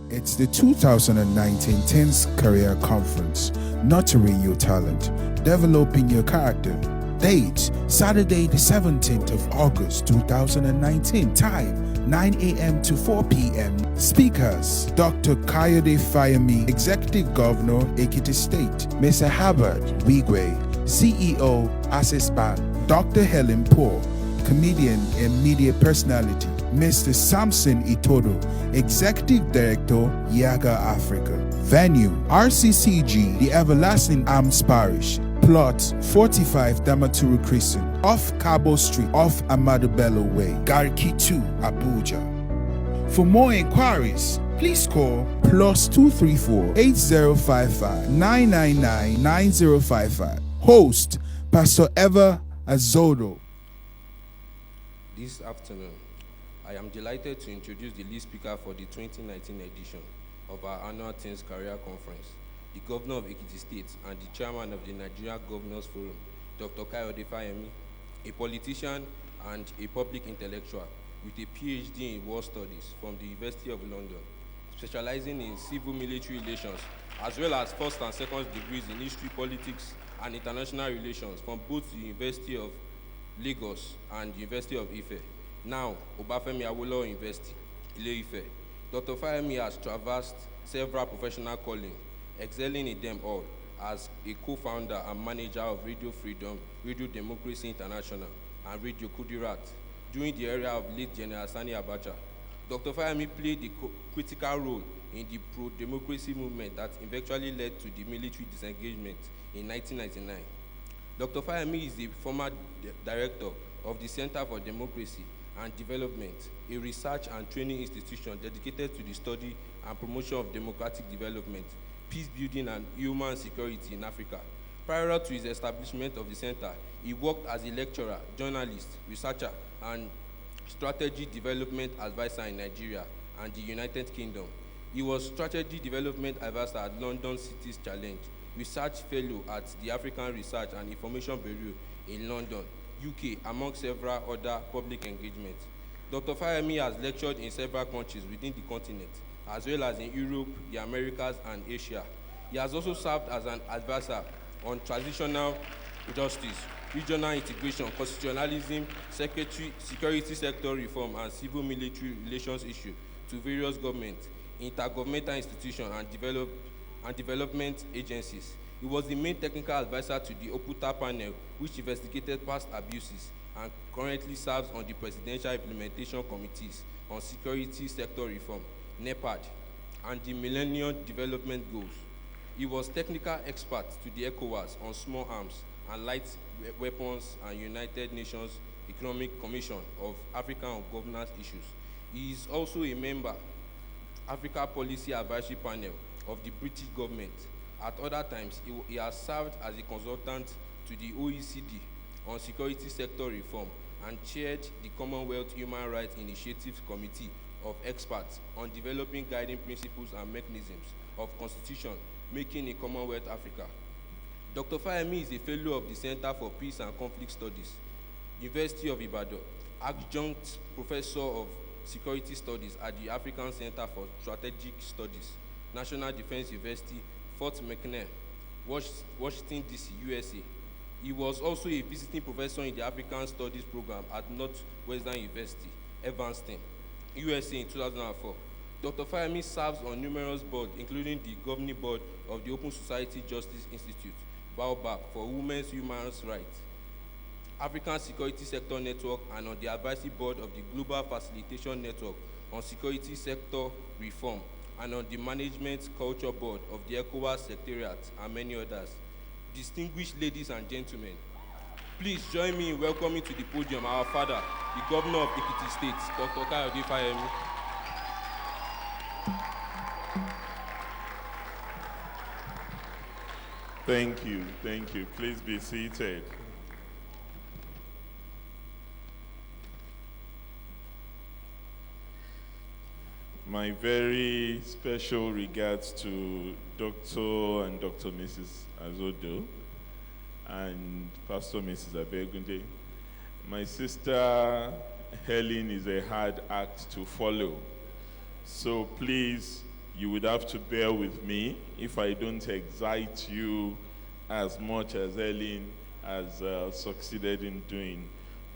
It's the 2019 Teens Career Conference, Nurturing Your Talent, Developing Your Character. Date, Saturday the 17th of August 2019. Time, 9 a.m. to 4 p.m. Speakers, Dr. Kayode Fayemi, Executive Governor, Ekiti State. Mr. Herbert Wigwe, CEO, Access Bank. Dr. Helen Poor, comedian and media personality. Mr. Samson Itodo, Executive Director, Yaga Africa. Venue, RCCG, the Everlasting Arms Parish. Plot 45 Damaturu Crescent, off Cabo Street, off Amadu Bello Way, Gariki 2, Abuja. For more inquiries, please call +234 8055 999 9055. Host, Pastor Eva Azodo. This afternoon, I am delighted to introduce the lead speaker for the 2019 edition of our annual Teens Career Conference, the Governor of Ekiti State and the Chairman of the Nigeria Governors Forum, Dr. Kayode Fayemi, a politician and a public intellectual with a PhD in War Studies from the University of London, specializing in civil-military relations, as well as first and second degrees in history, politics, and international relations from both the University of Lagos and the University of Ife. Now, Obafemi Awolowo University, Ile-Ife. Dr. Fayemi has traversed several professional callings, excelling in them all as a co-founder and manager of Radio Freedom, Radio Democracy International, and Radio Kudirat during the era of late General Sani Abacha. Dr. Fayemi played a critical role in the pro-democracy movement that eventually led to the military disengagement in 1999. Dr. Fayemi is the former director of the Center for Democracy and Development, a research and training institution dedicated to the study and promotion of democratic development, peace building, and human security in Africa. Prior to his establishment of the center, he worked as a lecturer, journalist, researcher, and strategy development advisor in Nigeria and the United Kingdom. He was strategy development advisor at London Cities Challenge, research fellow at the African Research and Information Bureau in London, UK, among several other public engagements. Dr. Fayemi has lectured in several countries within the continent, as well as in Europe, the Americas, and Asia. He has also served as an advisor on transitional justice, regional integration, constitutionalism, security sector reform, and civil-military relations issues to various governments, intergovernmental institutions, and development agencies. He was the main technical advisor to the Oputa panel, which investigated past abuses, and currently serves on the Presidential Implementation Committees on Security Sector Reform, NEPAD, and the Millennium Development Goals. He was technical expert to the ECOWAS on small arms and light weapons and United Nations Economic Commission of Africa on governance issues. He is also a member Africa Policy Advisory Panel of the British government. At other times, he has served as a consultant to the OECD on security sector reform and chaired the Commonwealth Human Rights Initiative Committee of Experts on developing guiding principles and mechanisms of constitution making a Commonwealth Africa. Dr. Fayemi is a fellow of the Center for Peace and Conflict Studies, University of Ibadan, adjunct professor of security studies at the African Center for Strategic Studies, National Defense University, Fort McNair, Washington, D.C., USA. He was also a visiting professor in the African Studies program at Northwestern University, Evanston, USA in 2004. Dr. Fayemi serves on numerous boards, including the governing board of the Open Society Justice Institute, Baobab, for Women's Human Rights, African Security Sector Network, and on the advisory board of the Global Facilitation Network on Security Sector Reform, and on the Management Culture Board of the ECOWAS Secretariat, and many others. Distinguished ladies and gentlemen, please join me in welcoming to the podium our father, the Governor of Ekiti State, Dr. Kayode Fayemi. Thank you, thank you. Please be seated. My very special regards to Dr. and Dr. Mrs. Azodo and Pastor Mrs. Abegunde. My sister Helen is a hard act to follow. So please you would have to bear with me if I don't excite you as much as Ellen has succeeded in doing.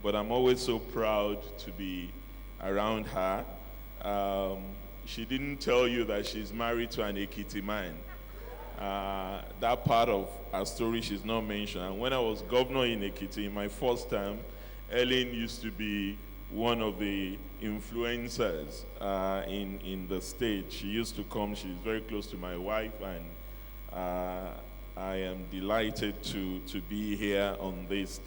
But I'm always so proud to be around her. She didn't tell you that she's married to an Ekiti man. That part of her story she's not mentioned. And when I was governor in Ekiti, in my first term, Ellen used to be one of the influencers in the state. She used to come, she's very close to my wife, and I am delighted to be here on this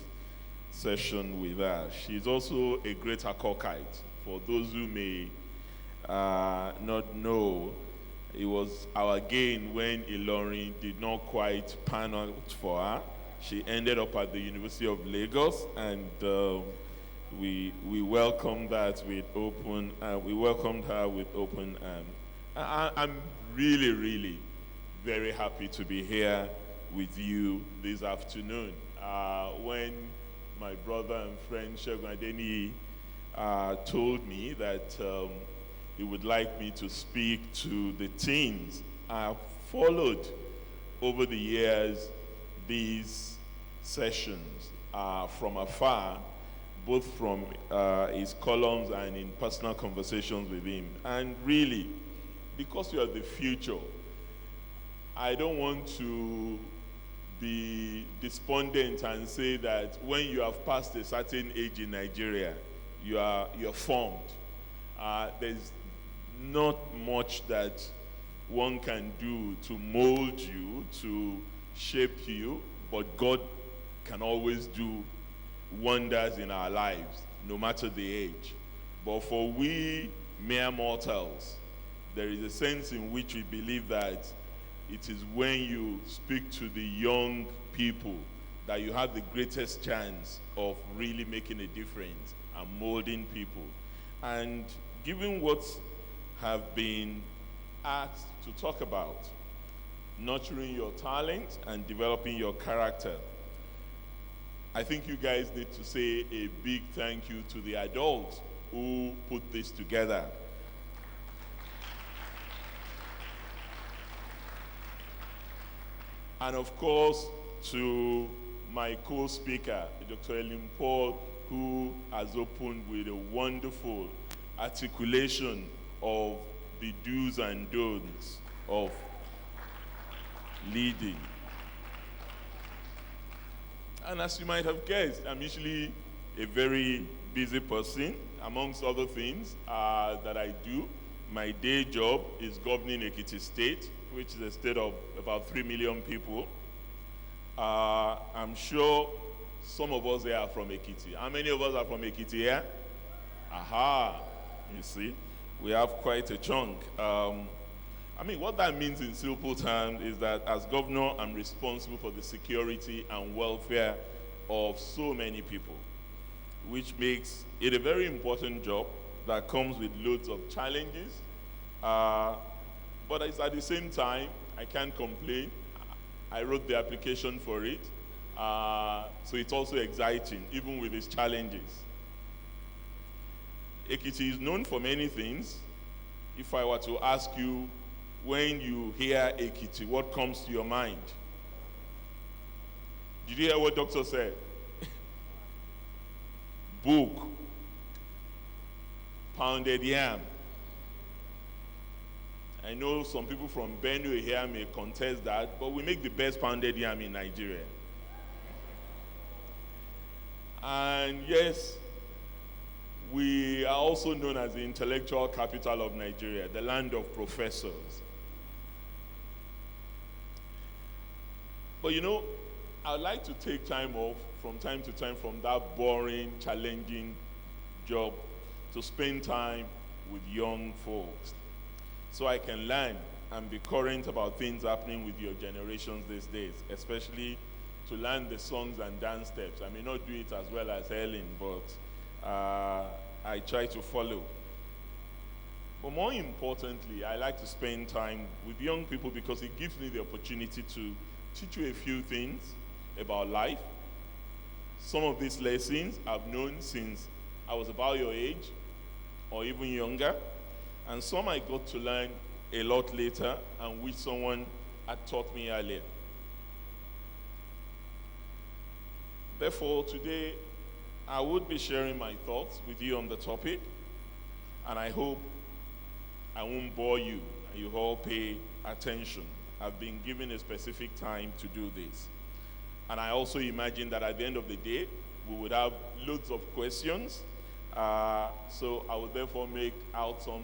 session with her. She's also a great Akokite. For those who may not know, it was our gain when Ilorin did not quite pan out for her. She ended up at the University of Lagos, and we welcomed that with open. We welcomed her with open arms. I'm really, really very happy to be here with you this afternoon. When my brother and friend Shegun Adeni told me that he would like me to speak to the teens, I've followed over the years these sessions from afar, both from his columns and in personal conversations with him. And really, because you are the future, I don't want to be despondent and say that when you have passed a certain age in Nigeria, you're formed. There's not much that one can do to mold you, to shape you, but God can always do wonders in our lives, no matter the age. But for we mere mortals, there is a sense in which we believe that it is when you speak to the young people that you have the greatest chance of really making a difference and molding people. And given what have been asked to talk about, nurturing your talent and developing your character, I think you guys need to say a big thank you to the adults who put this together. And of course, to my co-speaker, Dr. Ellen Paul, who has opened with a wonderful articulation of the do's and don'ts of leading. And as you might have guessed, I'm usually a very busy person. Amongst other things that I do, my day job is governing Ekiti State, which is a state of about 3 million people. I'm sure some of us here are from Ekiti. How many of us are from Ekiti here? Aha, you see, we have quite a chunk. I mean, what that means in simple terms is that as governor, I'm responsible for the security and welfare of so many people, which makes it a very important job that comes with loads of challenges. But it's at the same time, I can't complain. I wrote the application for it. So it's also exciting, even with its challenges. Ekiti is known for many things. If I were to ask you, when you hear Ekiti, what comes to your mind? Did you hear what doctor said? Book, pounded yam. I know some people from Benue here may contest that, but we make the best pounded yam in Nigeria. And yes, we are also known as the intellectual capital of Nigeria, the land of professors. But you know, I'd like to take time off from time to time from that boring, challenging job to spend time with young folks so I can learn and be current about things happening with your generations these days, especially to learn the songs and dance steps. I may not do it as well as Helen, but I try to follow. But more importantly, I like to spend time with young people because it gives me the opportunity to teach you a few things about life. Some of these lessons I've known since I was about your age or even younger, and some I got to learn a lot later and which someone had taught me earlier. Therefore, today I would be sharing my thoughts with you on the topic, and I hope I won't bore you and you all pay attention. I've been given a specific time to do this. And I also imagine that at the end of the day, we would have loads of questions. So I will therefore make out some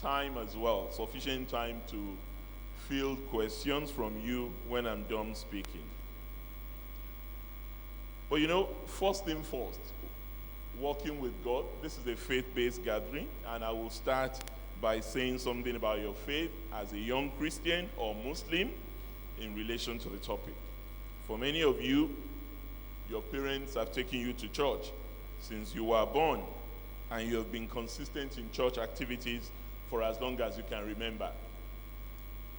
time as well, sufficient time to field questions from you when I'm done speaking. But first thing first, walking with God, this is a faith-based gathering, and I will start by saying something about your faith as a young Christian or Muslim in relation to the topic. For many of you, your parents have taken you to church since you were born, and you have been consistent in church activities for as long as you can remember.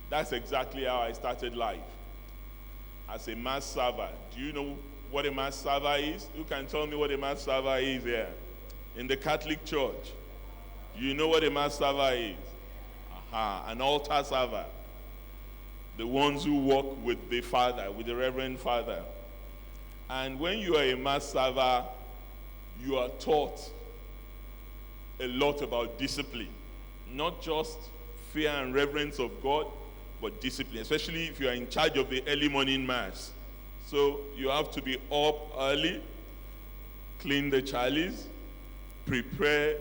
That's exactly how I started life, as a mass server. Do you know what a mass server is? Who can tell me what a mass server is here? In the Catholic Church, you know what a mass server is? An altar server. The ones who walk with the Father, with the Reverend Father. And when you are a mass server, you are taught a lot about discipline. Not just fear and reverence of God, but discipline, especially if you are in charge of the early morning mass. So you have to be up early, clean the chalice, prepare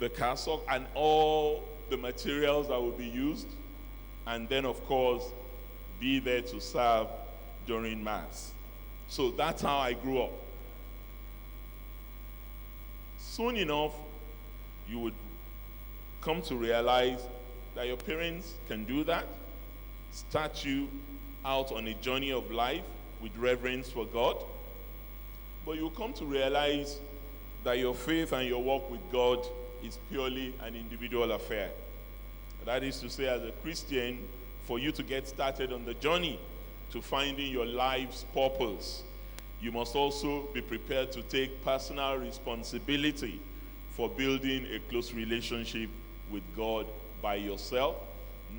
the cassock and all the materials that will be used, and then of course be there to serve during mass. So that's how I grew up. Soon enough, you would come to realize that your parents can do that, start you out on a journey of life with reverence for God, but you'll come to realize that your faith and your walk with God is purely an individual affair. That is to say, as a Christian, for you to get started on the journey to finding your life's purpose, you must also be prepared to take personal responsibility for building a close relationship with God by yourself,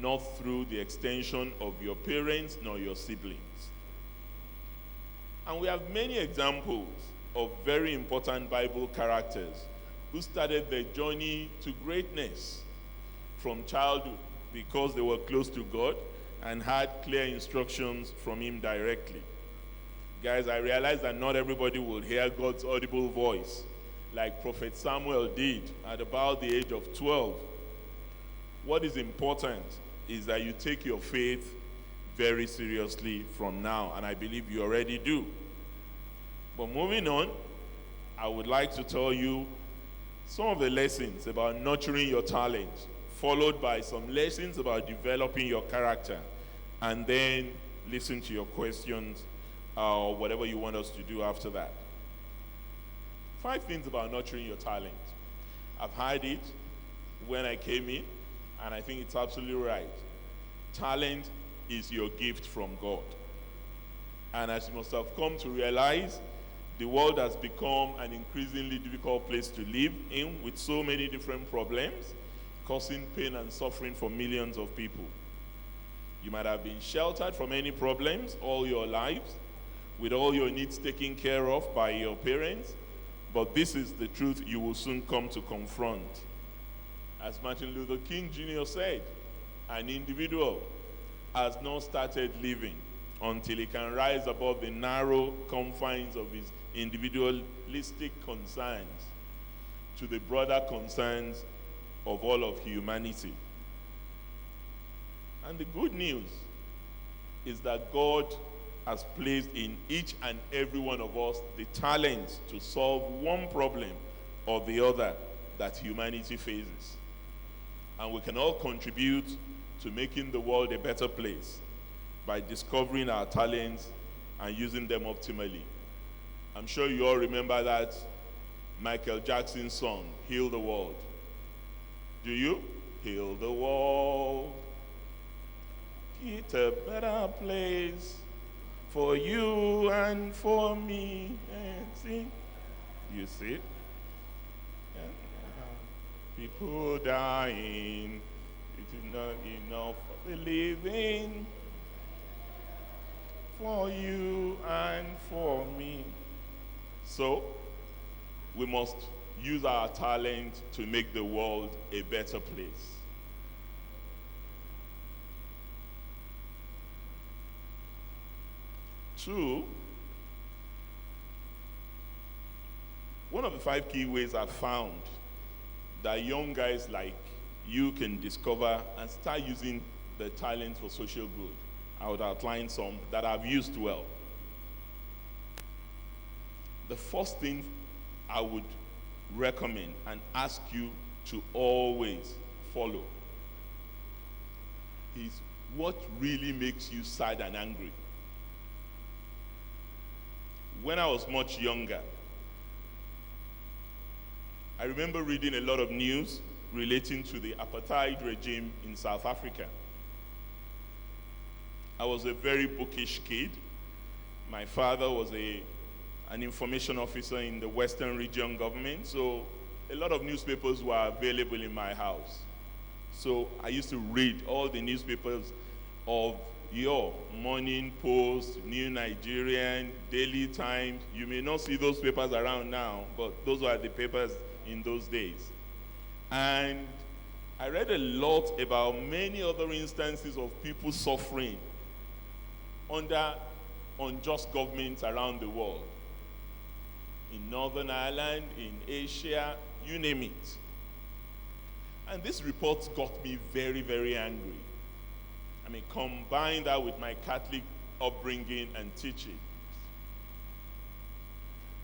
not through the extension of your parents nor your siblings. And we have many examples of very important Bible characters who started their journey to greatness from childhood because they were close to God and had clear instructions from Him directly. Guys, I realize that not everybody will hear God's audible voice like Prophet Samuel did at about the age of 12. What is important is that you take your faith very seriously from now, and I believe you already do. But moving on, I would like to tell you some of the lessons about nurturing your talents, followed by some lessons about developing your character, and then listen to your questions or whatever you want us to do after that. 5 things about nurturing your talent. I've heard it when I came in, and I think it's absolutely right. Talent is your gift from God. And as you must have come to realize, the world has become an increasingly difficult place to live in with so many different problems, causing pain and suffering for millions of people. You might have been sheltered from any problems all your lives, with all your needs taken care of by your parents, but this is the truth you will soon come to confront. As Martin Luther King Jr. said, an individual has not started living until he can rise above the narrow confines of his individualistic concerns to the broader concerns of all of humanity. And the good news is that God has placed in each and every one of us the talent to solve one problem or the other that humanity faces. And we can all contribute to making the world a better place by discovering our talents and using them optimally. I'm sure you all remember that Michael Jackson song, Heal the World. Do you? Heal the world. It's a better place for you and for me. And see? You see it? People dying It is not enough for the living, for you and for me. So, we must use our talent to make the world a better place. Two, one of the 5 key ways I've found that young guys like you can discover and start using the talent for social good. I would outline some that I've used well. The first thing I would recommend and ask you to always follow is what really makes you sad and angry. When I was much younger, I remember reading a lot of news relating to the apartheid regime in South Africa. I was a very bookish kid. My father was an information officer in the Western Region government, so a lot of newspapers were available in my house. So I used to read all the newspapers of your Morning Post, New Nigerian, Daily Times. You may not see those papers around now, but those were the papers in those days. And I read a lot about many other instances of people suffering under unjust governments around the world. In Northern Ireland, in Asia, you name it. And these reports got me very, very angry. I mean, combine that with my Catholic upbringing and teaching.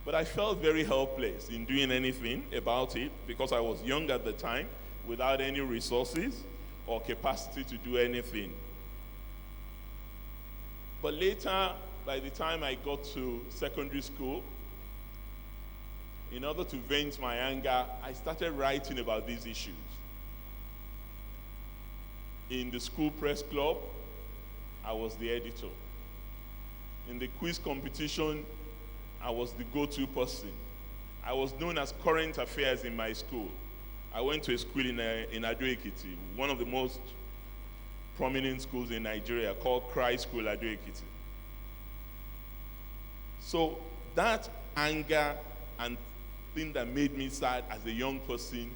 But I felt very helpless in doing anything about it because I was young at the time without any resources or capacity to do anything. But later, by the time I got to secondary school, in order to vent my anger, I started writing about these issues. In the school press club, I was the editor. In the quiz competition, I was the go-to person. I was known as current affairs in my school. I went to a school in Ado-Ekiti, one of the most prominent schools in Nigeria, called Christ School Ado-Ekiti. So that anger and thing that made me sad as a young person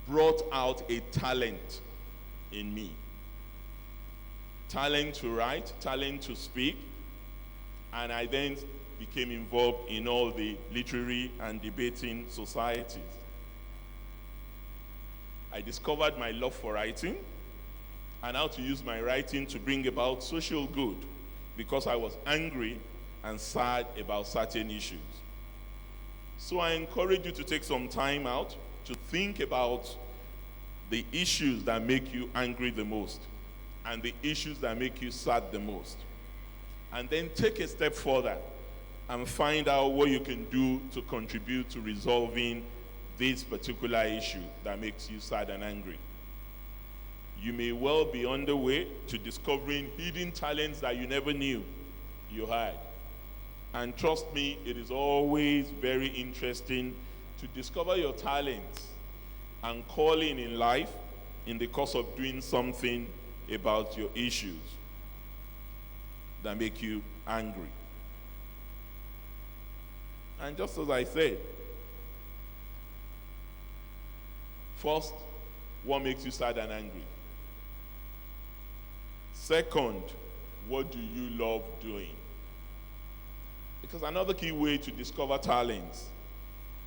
brought out a talent in me. Talent to write, talent to speak, and I then became involved in all the literary and debating societies. I discovered my love for writing and how to use my writing to bring about social good because I was angry and sad about certain issues. So I encourage you to take some time out to think about the issues that make you angry the most and the issues that make you sad the most. And then take a step further and find out what you can do to contribute to resolving this particular issue that makes you sad and angry. You may well be on the way to discovering hidden talents that you never knew you had. And trust me, it is always very interesting to discover your talents and calling in life in the course of doing something about your issues that make you angry. And just as I said, first, what makes you sad and angry? Second, what do you love doing? Because another key way to discover talents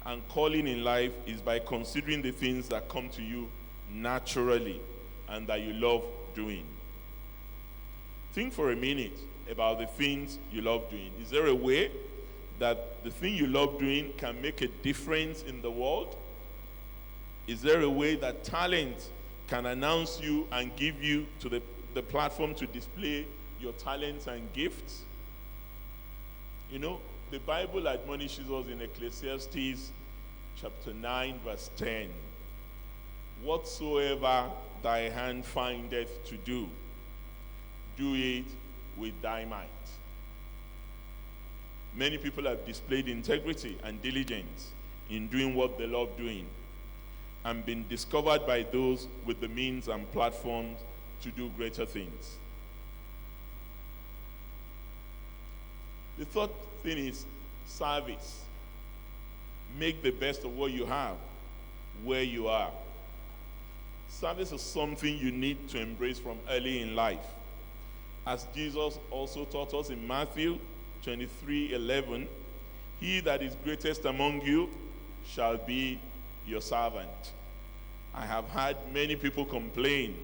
and calling in life is by considering the things that come to you naturally and that you love doing. Think for a minute about the things you love doing. Is there a way that the thing you love doing can make a difference in the world? Is there a way that talent can announce you and give you to the platform to display your talents and gifts? You know, the Bible admonishes us in Ecclesiastes chapter 9, verse 10. Whatsoever thy hand findeth to do, do it with thy might. Many people have displayed integrity and diligence in doing what they love doing. and been discovered by those with the means and platforms to do greater things. The third thing is service. Make the best of what you have, where you are. Service is something you need to embrace from early in life. As Jesus also taught us in Matthew 23:11, he that is greatest among you shall be your servant. I have had many people complain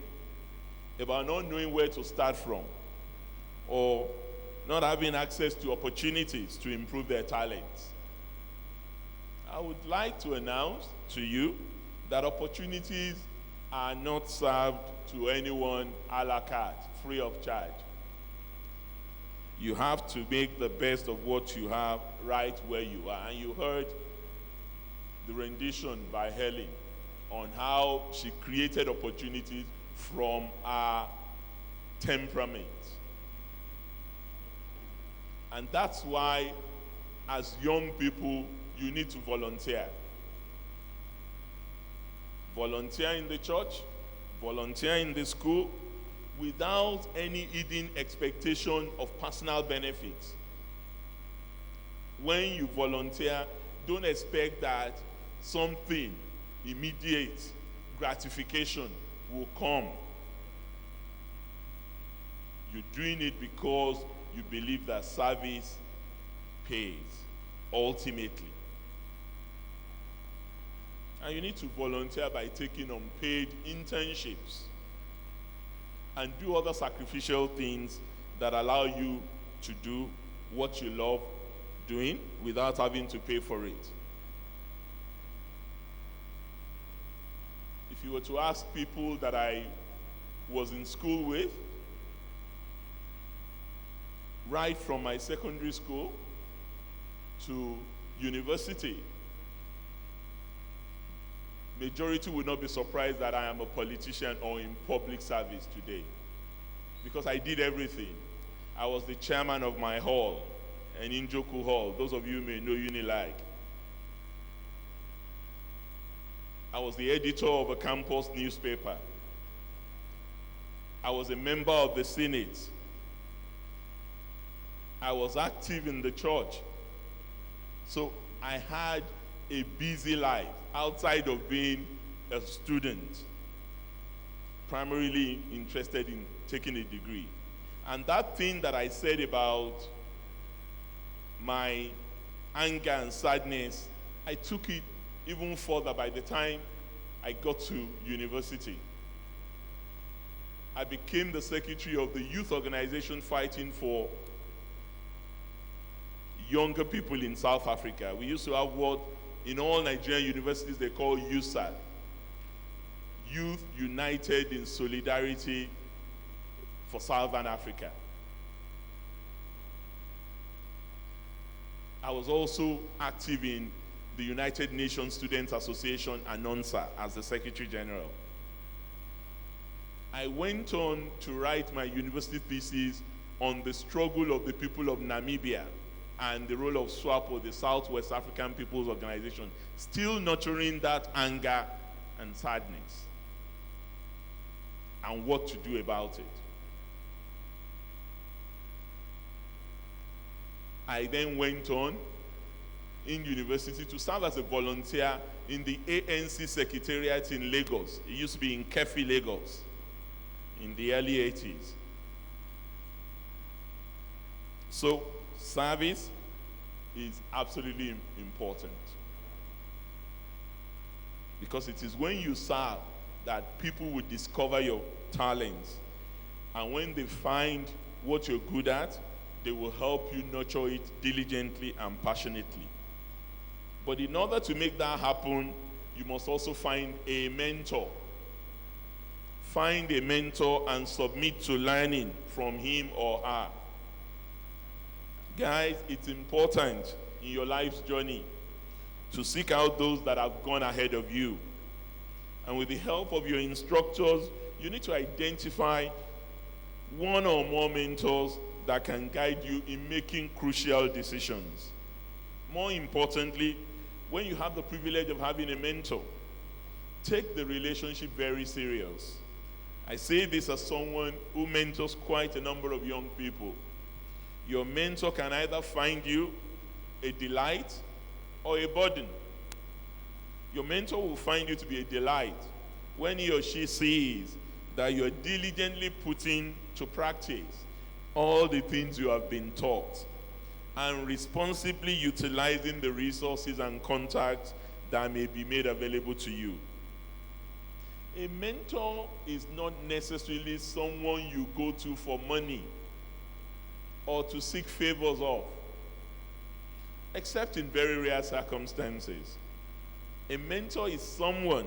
about not knowing where to start from or not having access to opportunities to improve their talents. I would like to announce to you that opportunities are not served to anyone a la carte, free of charge. You have to make the best of what you have right where you are. And you heard the rendition by Helen on how she created opportunities from her temperament. And that's why, as young people, you need to volunteer. Volunteer in the church, volunteer in the school, without any hidden expectation of personal benefits. When you volunteer, don't expect that something, immediate gratification will come. You're doing it because you believe that service pays, ultimately. And you need to volunteer by taking unpaid internships and do other sacrificial things that allow you to do what you love doing without having to pay for it. If you were to ask people that I was in school with, right from my secondary school to university, majority would not be surprised that I am a politician or in public service today, because I did everything. I was the chairman of my hall, an Injoku Hall. Those of you may know Unilag. I was the editor of a campus newspaper. I was a member of the Senate. I was active in the church. So I had a busy life outside of being a student, primarily interested in taking a degree. And that thing that I said about my anger and sadness, I took it even further by the time I got to university. I became the secretary of the youth organization fighting for younger people in South Africa. We used to have what in all Nigerian universities they call USAL, Youth United in Solidarity for Southern Africa. I was also active in the United Nations Students Association, ANONSA, as the Secretary General. I went on to write my university thesis on the struggle of the people of Namibia and the role of SWAPO, the Southwest African People's Organization, still nurturing that anger and sadness, and what to do about it. I then went on in university to serve as a volunteer in the ANC Secretariat in Lagos. It used to be in Kefi, Lagos, in the early 80s. So, service is absolutely important, because it is when you serve that people will discover your talents, and when they find what you're good at, they will help you nurture it diligently and passionately. But in order to make that happen, you must also find a mentor. Find a mentor and submit to learning from him or her. Guys, it's important in your life's journey to seek out those that have gone ahead of you. And with the help of your instructors, you need to identify one or more mentors that can guide you in making crucial decisions. More importantly, when you have the privilege of having a mentor, take the relationship very serious. I say this as someone who mentors quite a number of young people. Your mentor can either find you a delight or a burden. Your mentor will find you to be a delight when he or she sees that you're diligently putting to practice all the things you have been taught and responsibly utilizing the resources and contacts that may be made available to you. A mentor is not necessarily someone you go to for money or to seek favors of, except in very rare circumstances. A mentor is someone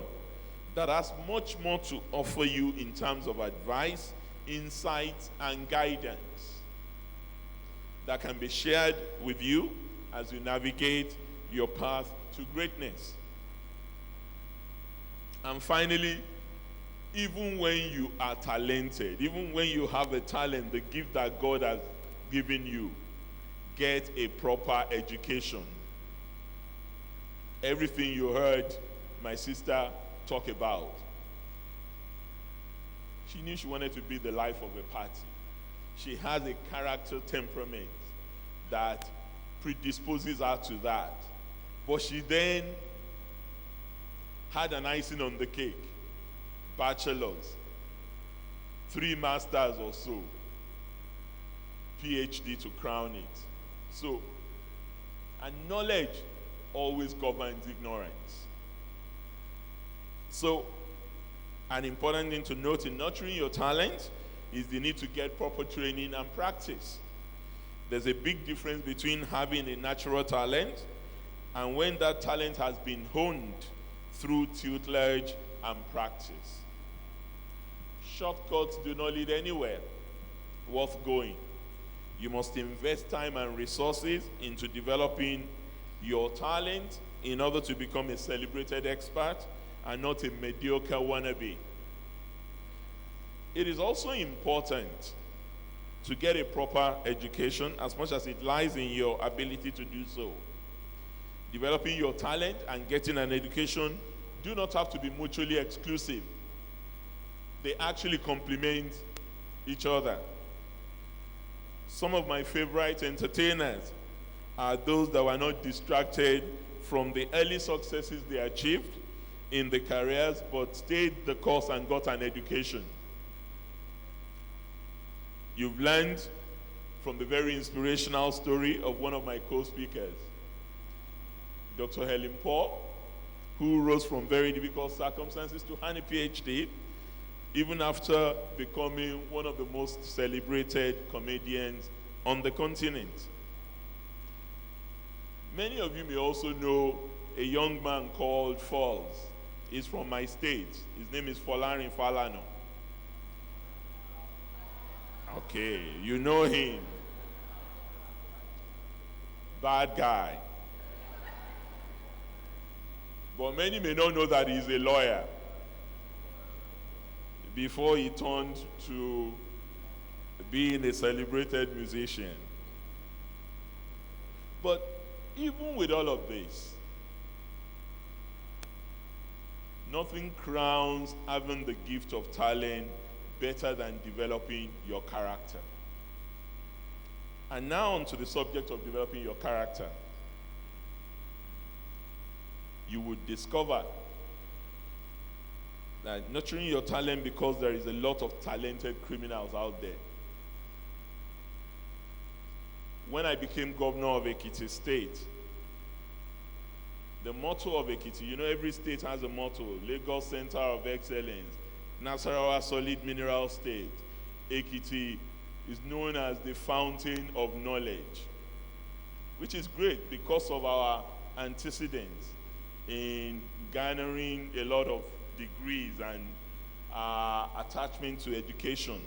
that has much more to offer you in terms of advice, insight, and guidance that can be shared with you as you navigate your path to greatness. And finally, even when you are talented, even when you have a talent, the gift that God has given you, get a proper education. Everything you heard my sister talk about, she knew she wanted to be the life of a party. She has a character temperament that predisposes her to that. But she then had an icing on the cake. Bachelor's, 3 masters or so, PhD to crown it. So, and knowledge always governs ignorance. So, an important thing to note in nurturing your talent is the need to get proper training and practice. There's a big difference between having a natural talent and when that talent has been honed through tutelage and practice. Shortcuts do not lead anywhere worth going. You must invest time and resources into developing your talent in order to become a celebrated expert and not a mediocre wannabe. It is also important to get a proper education as much as it lies in your ability to do so. Developing your talent and getting an education do not have to be mutually exclusive. They actually complement each other. Some of my favorite entertainers are those that were not distracted from the early successes they achieved in the careers, but stayed the course and got an education. You've learned from the very inspirational story of one of my co-speakers, Dr. Helen Paul, who rose from very difficult circumstances to earn a PhD, even after becoming one of the most celebrated comedians on the continent. Many of you may also know a young man called Falls. He's from my state. His name is Folarin Falano. Okay, you know him. Bad guy. But many may not know that he's a lawyer before he turned to being a celebrated musician. But even with all of this, nothing crowns having the gift of talent better than developing your character. And now on to the subject of developing your character. You would discover that nurturing your talent, because there is a lot of talented criminals out there. When I became governor of Ekiti State, the motto of Ekiti, you know every state has a motto: Lagos Center of Excellence, Nasarawa Solid Mineral State. Ekiti is known as the fountain of knowledge, which is great because of our antecedents in garnering a lot of degrees and attachment to education.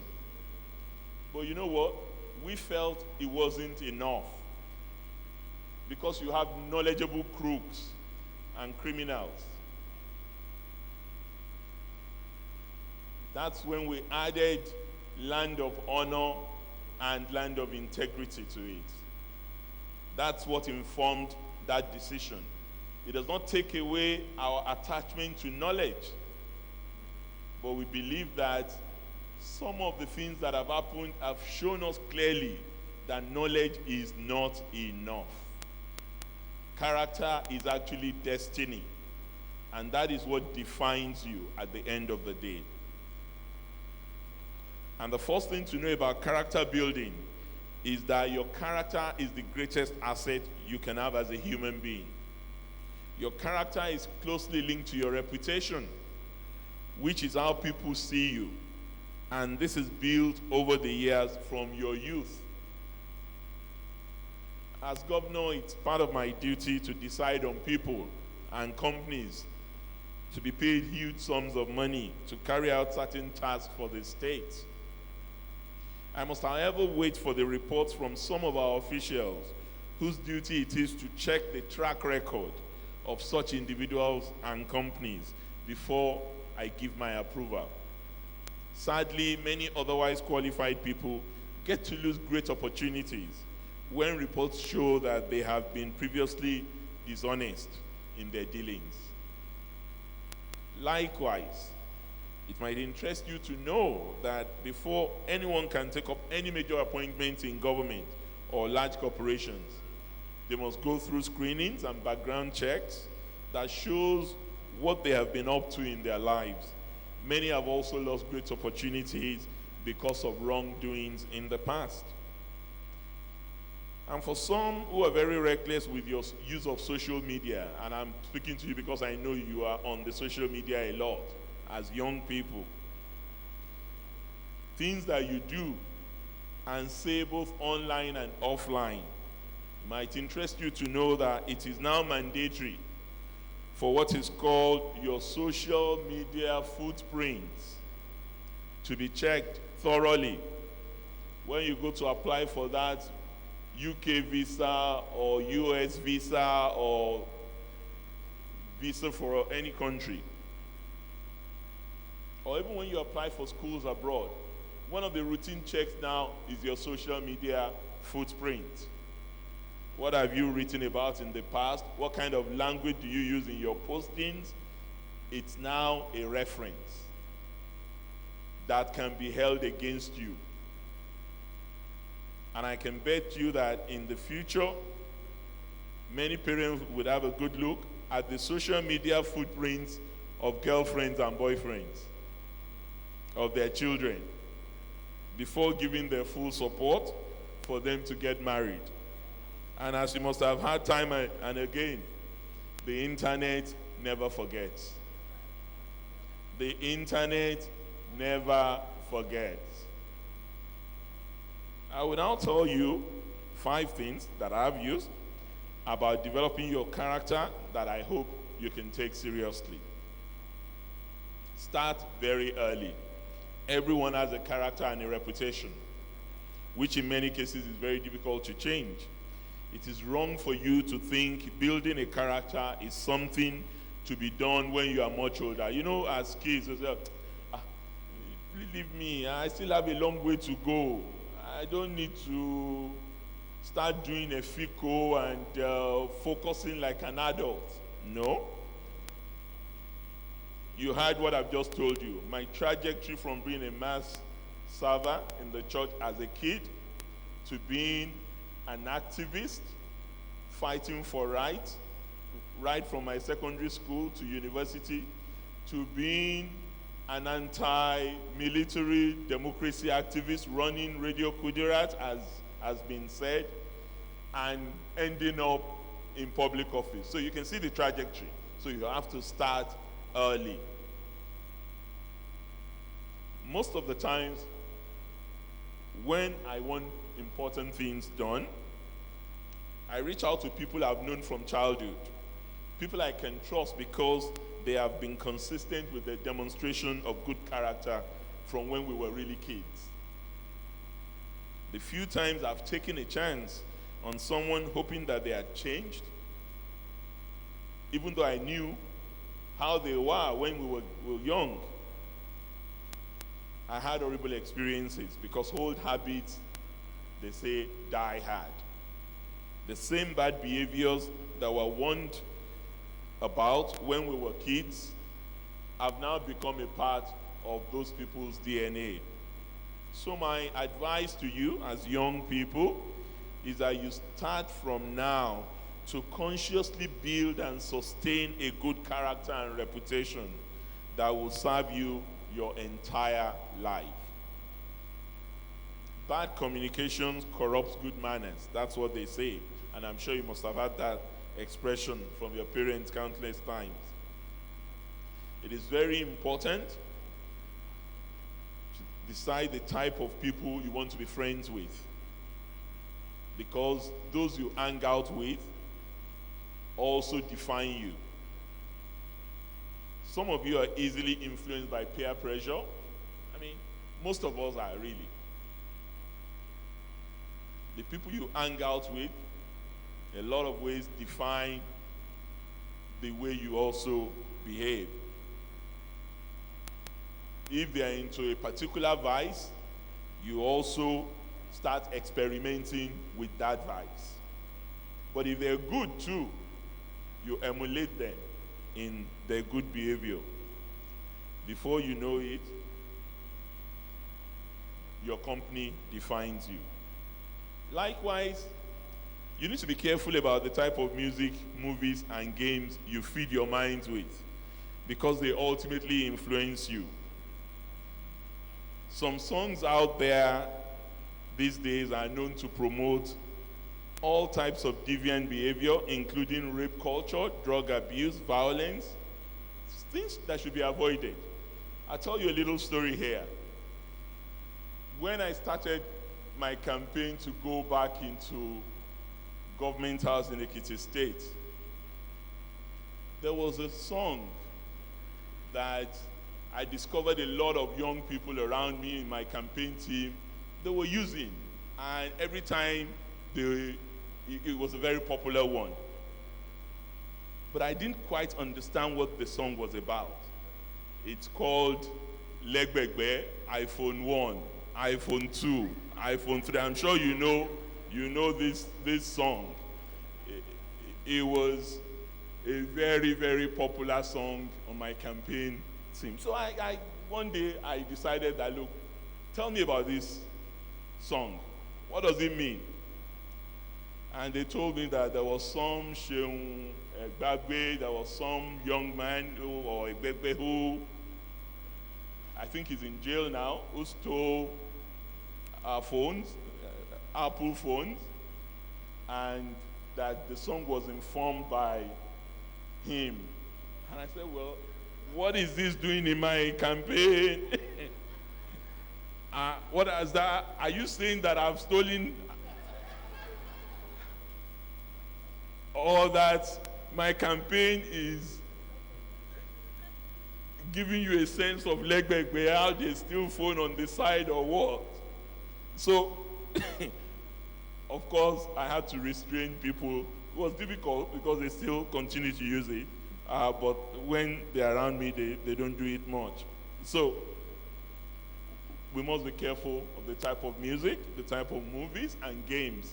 But you know what? We felt it wasn't enough because you have knowledgeable crooks and criminals. That's when we added land of honor and land of integrity to it. That's what informed that decision. It does not take away our attachment to knowledge. but we believe that some of the things that have happened have shown us clearly that knowledge is not enough. Character is actually destiny, and that is what defines you at the end of the day. And the first thing to know about character building is that your character is the greatest asset you can have as a human being. Your character is closely linked to your reputation, which is how people see you. And this is built over the years from your youth. As governor, it's part of my duty to decide on people and companies to be paid huge sums of money to carry out certain tasks for the state. I must, however, wait for the reports from some of our officials whose duty it is to check the track record of such individuals and companies before I give my approval. Sadly, many otherwise qualified people get to lose great opportunities when reports show that they have been previously dishonest in their dealings. Likewise, it might interest you to know that before anyone can take up any major appointment in government or large corporations, they must go through screenings and background checks that shows what they have been up to in their lives. Many have also lost great opportunities because of wrongdoings in the past. And for some who are very reckless with your use of social media, and I'm speaking to you because I know you are on the social media a lot as young people, things that you do and say both online and offline might interest you to know that it is now mandatory for what is called your social media footprints to be checked thoroughly when you go to apply for that UK visa or US visa or visa for any country. Or even when you apply for schools abroad, one of the routine checks now is your social media footprint. What have you written about in the past? What kind of language do you use in your postings? It's now a reference that can be held against you. And I can bet you that in the future, many parents would have a good look at the social media footprints of girlfriends and boyfriends of their children before giving their full support for them to get married. And as you must have had time and again, the internet never forgets. The internet never forgets. I will now tell you 5 things that I've used about developing your character that I hope you can take seriously. Start very early. Everyone has a character and a reputation, which in many cases is very difficult to change. It is wrong for you to think building a character is something to be done when you are much older. You know, as kids, you say, leave me, I still have a long way to go. I don't need to start doing a FICO and focusing like an adult. No. You heard what I've just told you. My trajectory from being a mass server in the church as a kid to being an activist, fighting for rights, right from my secondary school to university, to being an anti-military democracy activist running Radio Kudirat, as has been said, and ending up in public office. So you can see the trajectory. So you have to start early. Most of the times, when I want important things done, I reach out to people I've known from childhood, people I can trust because they have been consistent with the demonstration of good character from when we were really kids. The few times I've taken a chance on someone hoping that they had changed, even though I knew how they were when we were young, I had horrible experiences because old habits, they say, die hard. The same bad behaviors that were warned about when we were kids have now become a part of those people's DNA. So my advice to you as young people is that you start from now to consciously build and sustain a good character and reputation that will serve you your entire life. Bad communications corrupts good manners. That's what they say. And I'm sure you must have had that expression from your parents countless times. It is very important to decide the type of people you want to be friends with, because those you hang out with also define you. Some of you are easily influenced by peer pressure. I mean, most of us are really. The people you hang out with, in a lot of ways, define the way you also behave. If they are into a particular vice, you also start experimenting with that vice. But if they're good too, you emulate them in their good behavior. Before you know it, your company defines you. Likewise, you need to be careful about the type of music, movies, and games you feed your minds with, because they ultimately influence you. Some songs out there these days are known to promote all types of deviant behavior, including rape culture, drug abuse, violence, things that should be avoided. I'll tell you a little story here. When I started my campaign to go back into government house in Ekiti State, there was a song that I discovered a lot of young people around me in my campaign team, they were using. And every time it was a very popular one. But I didn't quite understand what the song was about. It's called Legbegbe, iPhone 1, iPhone 2, iPhone 3. I'm sure you know this song. It was a very, very popular song on my campaign team. So one day I decided that, look, tell me about this song. What does it mean? And they told me that there was some Sheung Gbagbe, there was some young man or Gbagbe who I think is in jail now, who stole our phones, Apple phones, and that the song was informed by him. And I said, well, what is this doing in my campaign? What is that? Are you saying that I've stolen, or that my campaign is giving you a sense of legbegbe, how they steal phone on the side or what? So, of course, I had to restrain people. It was difficult because they still continue to use it. But when they're around me, they don't do it much. So, we must be careful of the type of music, the type of movies and games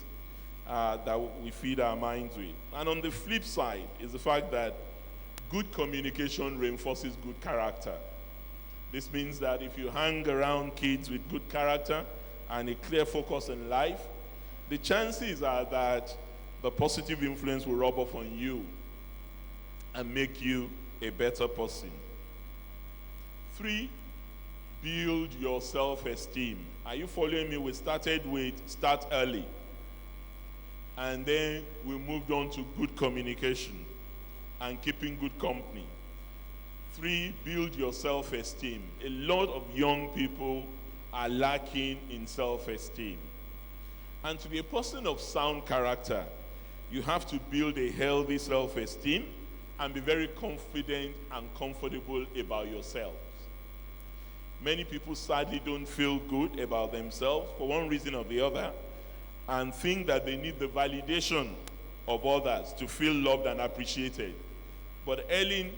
that we feed our minds with. And on the flip side is the fact that good communication reinforces good character. This means that if you hang around kids with good character and a clear focus in life, the chances are that the positive influence will rub off on you and make you a better person. 3, build your self-esteem. Are you following me? We started with start early. And then we moved on to good communication and keeping good company. 3, build your self-esteem. A lot of young people are lacking in self-esteem. And to be a person of sound character, you have to build a healthy self-esteem and be very confident and comfortable about yourselves. Many people sadly don't feel good about themselves for one reason or the other, and think that they need the validation of others to feel loved and appreciated. But Ellen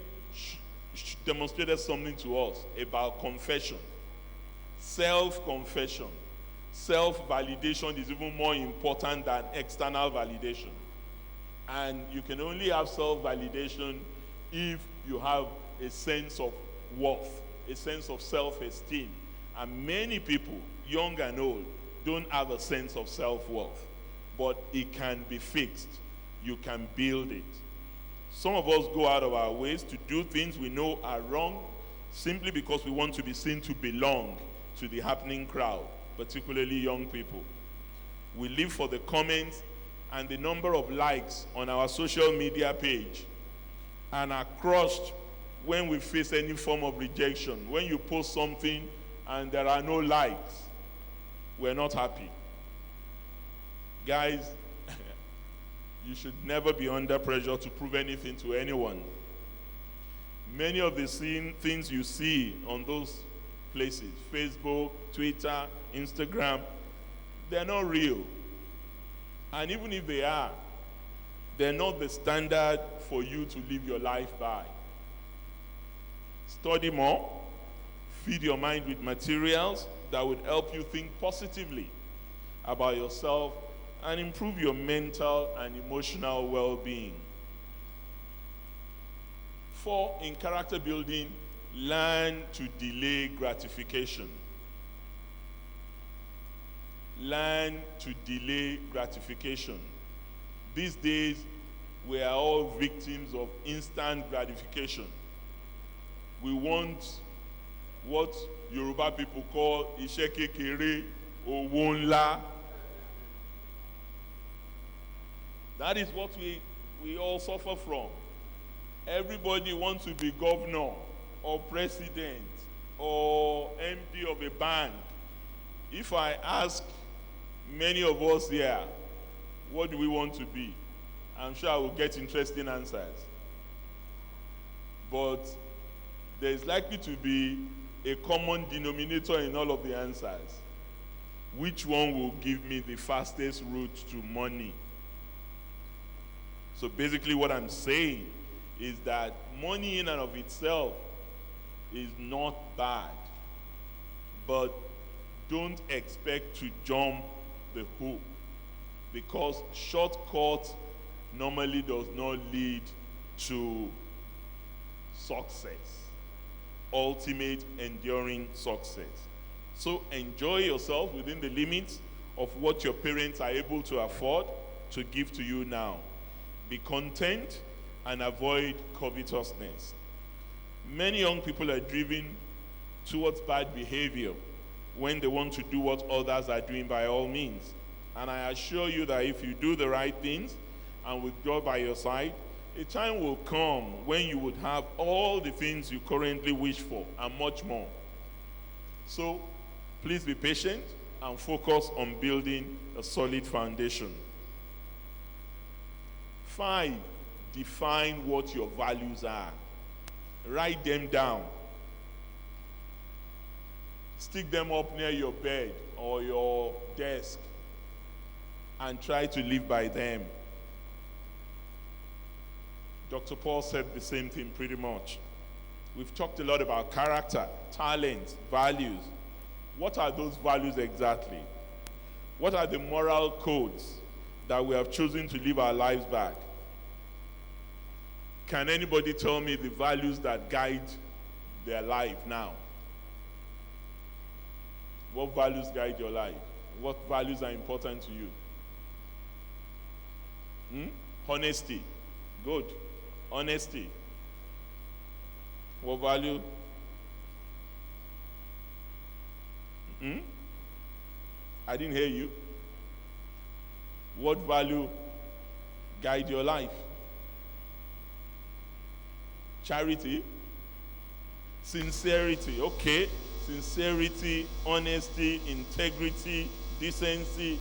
demonstrated something to us about confession. Self-confession. Self-validation is even more important than external validation. And you can only have self-validation if you have a sense of worth a sense of self-esteem. And many people, young and old, don't have a sense of self-worth. But it can be fixed. You can build it. Some of us go out of our ways to do things we know are wrong simply because we want to be seen to belong to the happening crowd, particularly young people. We live for the comments and the number of likes on our social media page, and are crushed when we face any form of rejection. When you post something and there are no likes, we're not happy. Guys, you should never be under pressure to prove anything to anyone. Many of the things you see on those places, Facebook, Twitter, Instagram, they're not real. And even if they are, they're not the standard for you to live your life by. Study more, feed your mind with materials that would help you think positively about yourself and improve your mental and emotional well-being. 4, in character building, learn to delay gratification. Learn to delay gratification. These days, we are all victims of instant gratification. We want what Yoruba people call iṣẹ́ kékeré, owó ńlá. That is what we all suffer from. Everybody wants to be governor or president or MD of a bank. If I ask many of us here, what do we want to be? I'm sure I will get interesting answers. But there is likely to be a common denominator in all of the answers. Which one will give me the fastest route to money? So basically what I'm saying is that money in and of itself is not bad. But don't expect to jump the hoop, because shortcut normally does not lead to success, ultimate enduring success. So enjoy yourself within the limits of what your parents are able to afford to give to you now. Be content and avoid covetousness. Many young people are driven towards bad behavior when they want to do what others are doing by all means. And I assure you that if you do the right things and with God by your side, a time will come when you would have all the things you currently wish for and much more. So please be patient and focus on building a solid foundation. 5, define what your values are. Write them down. Stick them up near your bed or your desk and try to live by them. Dr. Paul said the same thing pretty much. We've talked a lot about character, talent, values. What are those values exactly? What are the moral codes that we have chosen to live our lives by? Can anybody tell me the values that guide their life now? What values guide your life? What values are important to you? Honesty. Good. Honesty. What value? I didn't hear you. What value guide your life? Charity. Sincerity. Okay. Sincerity, honesty, integrity, decency.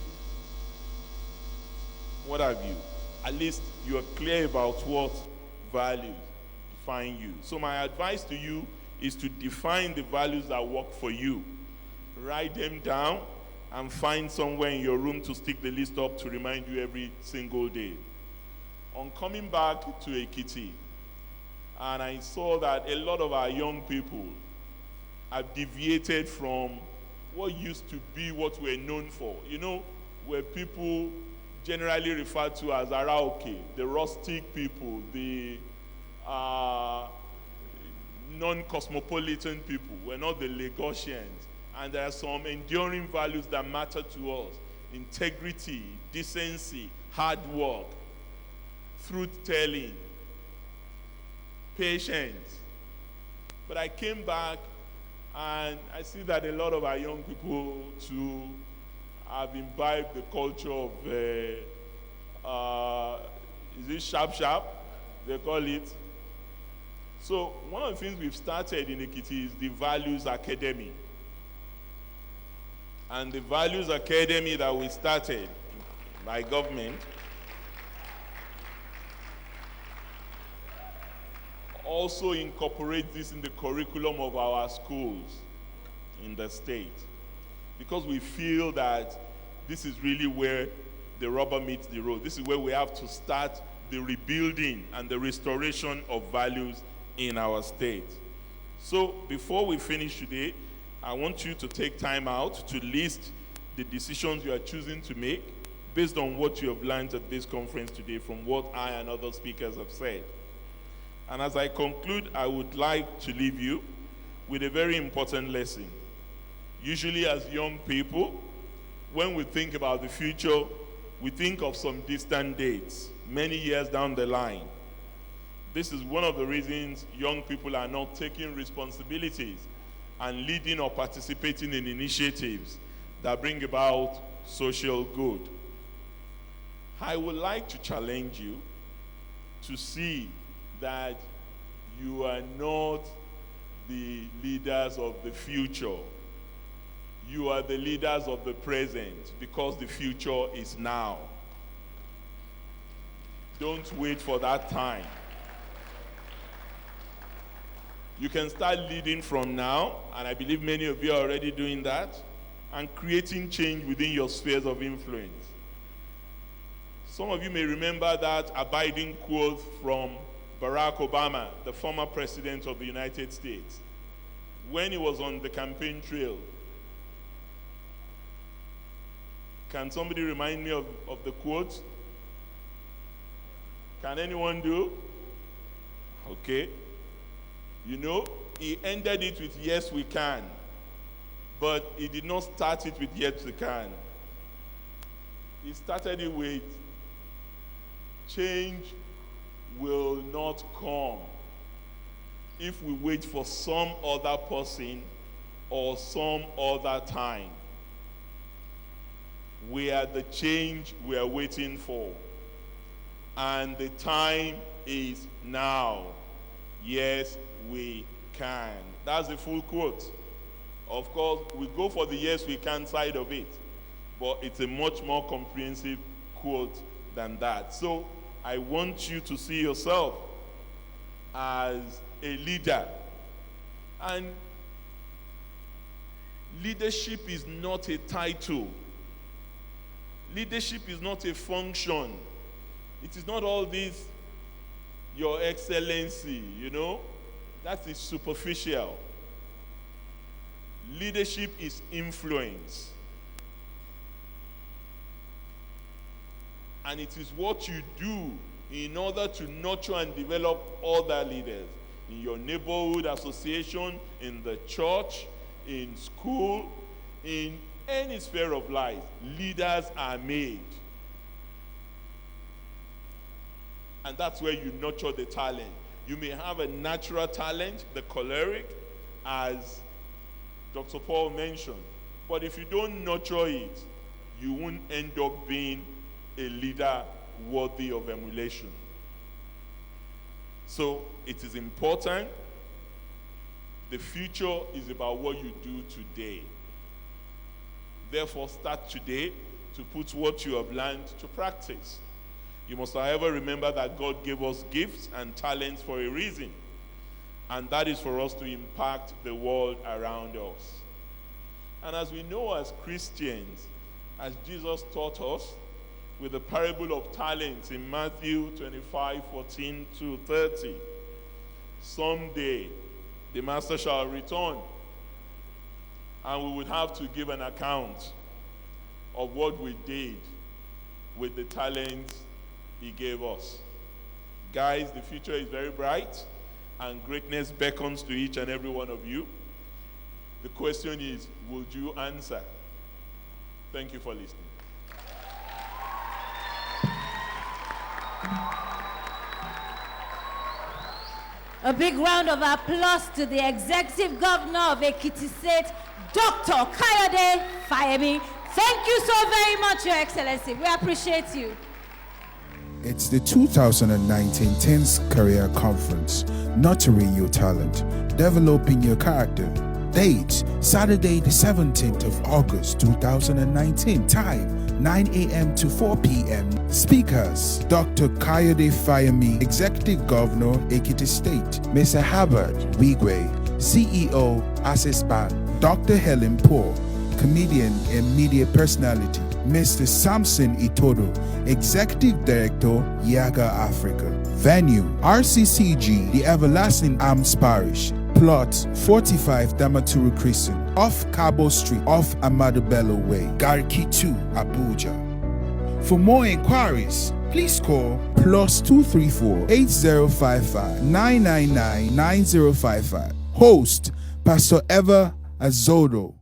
What have you? At least you are clear about what values define you. So my advice to you is to define the values that work for you. Write them down and find somewhere in your room to stick the list up to remind you every single day. On coming back to Ekiti, and I saw that a lot of our young people have deviated from what used to be what we're known for. You know, where people generally referred to as Araoke, the rustic people, the non-cosmopolitan people. We're not the Lagosians. And there are some enduring values that matter to us. Integrity, decency, hard work, truth-telling, patience. But I came back and I see that a lot of our young people too have imbibed the culture of, is it sharp, they call it. So one of the things we've started in Ekiti is the Values Academy. And the Values Academy that we started by government also incorporates this in the curriculum of our schools in the state, because we feel that this is really where the rubber meets the road. This is where we have to start the rebuilding and the restoration of values in our state. So before we finish today, I want you to take time out to list the decisions you are choosing to make based on what you have learned at this conference today from what I and other speakers have said. And as I conclude, I would like to leave you with a very important lesson. Usually as young people, when we think about the future, we think of some distant dates, many years down the line. This is one of the reasons young people are not taking responsibilities and leading or participating in initiatives that bring about social good. I would like to challenge you to see that you are not the leaders of the future. You are the leaders of the present, because the future is now. Don't wait for that time. You can start leading from now, and I believe many of you are already doing that, and creating change within your spheres of influence. Some of you may remember that abiding quote from Barack Obama, the former president of the United States, when he was on the campaign trail. Can somebody remind me of the quote? Can anyone do? Okay. You know, he ended it with "yes, we can," but he did not start it with "yes, we can." He started it with "change will not come if we wait for some other person or some other time. We are the change we are waiting for, and the time is now. Yes, we can." That's the full quote. Of course, we go for the "yes, we can" side of it, but it's a much more comprehensive quote than that. So I want you to see yourself as a leader. And leadership is not a title. Leadership is not a function. It is not all this, "Your Excellency," you know. That is superficial. Leadership is influence. And it is what you do in order to nurture and develop other leaders in your neighborhood association, in the church, in school, in any sphere of life. Leaders are made. And that's where you nurture the talent. You may have a natural talent, the choleric, as Dr. Paul mentioned. But if you don't nurture it, you won't end up being a leader worthy of emulation. So it is important. The future is about what you do today. Therefore, start today to put what you have learned to practice. You must, however, remember that God gave us gifts and talents for a reason, and that is for us to impact the world around us. And as we know as Christians, as Jesus taught us with the parable of talents in Matthew 25:14-30, someday the master shall return, and we would have to give an account of what we did with the talents he gave us. Guys, the future is very bright, and greatness beckons to each and every one of you. The question is, would you answer? Thank you for listening. A big round of applause to the Executive Governor of Ekiti State, Dr. Kayode Fayemi. Thank you so very much, Your Excellency. We appreciate you. It's the 2019 10th Career Conference, Nurturing Your Talent, Developing Your Character. Date, Saturday the 17th of August 2019. Time, 9 a.m. to 4 p.m. Speakers, Dr. Kayode Fayemi, Executive Governor, Ekiti State. Mr. Herbert Wigwe, CEO, Access Bank. Dr. Helen Poor, comedian and media personality. Mr. Samson Itodo, Executive Director, Yaga Africa. Venue, RCCG, the Everlasting Arms Parish. Plot 45 Damaturu Crescent, off Cabo Street, off Amadu Bello Way, Garki 2, Abuja. For more inquiries, please call +234 8055 999 9055. Host, Pastor Eva Azodo.